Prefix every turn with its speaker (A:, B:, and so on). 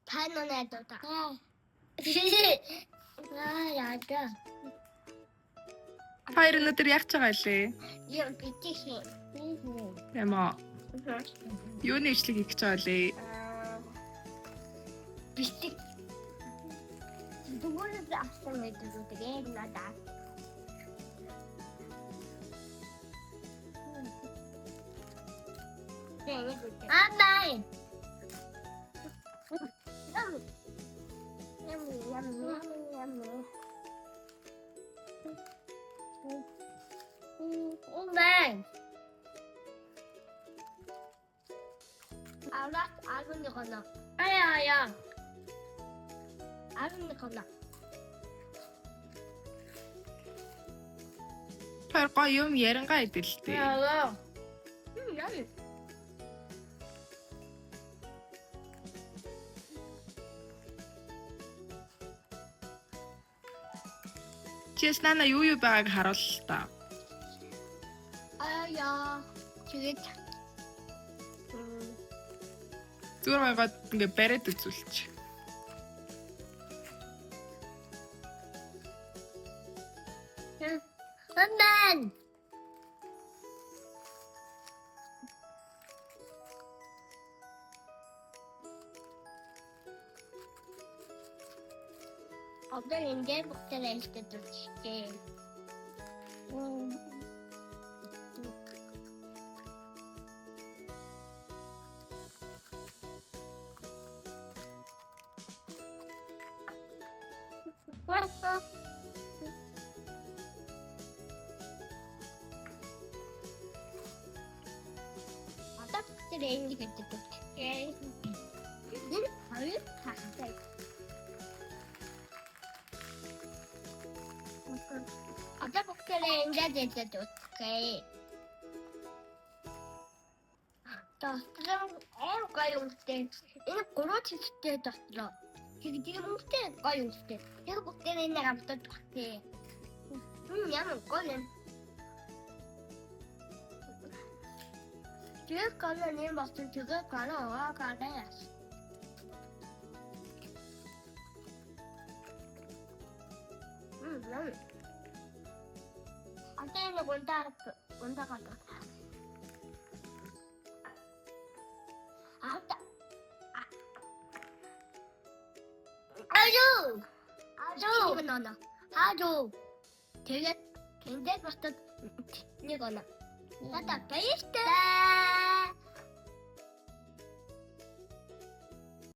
A: Тайно найдаа. Яагаад?
B: Хоёр өнөдөр яах гэж байгаа лээ?
A: Яа битгий.
B: Ямаа. Юуны ижлэг хийж байгаа лээ?
A: Битгий. Дугуйд авсан байдаг тэгээд надаа. Амай. Умай. 아군이 건너. 아야. 아군이 건너.
B: Тэр гоё юм яриангаа идэлтэй.
A: 야야. 야야.
B: Чиэс нана юу байгааг харуул л та.
A: 아야. 저기
B: Зүгээр байгаад ингээ бариад үзүүлчих.
A: 엄마. 어떤 이제 목대가 있을 때도 있지. 왔어. 아답들의 인기 그때 또 게. 아유, 다 진짜. 아답들의 인기 그때 또 게. 자, 그럼 가요 때. 이거 고로치 때 땄어. 지금 때 가요 때. 이거 복대는 내가 부터 게. 야는 거는. Trước có lần em bọc từ trước có là có đây à. Lắm. Ở đây là cuốn ta còn 아주 이거 넣어. 아주 되게 굉장히 맛있다. 이거는. 나다 베이스트.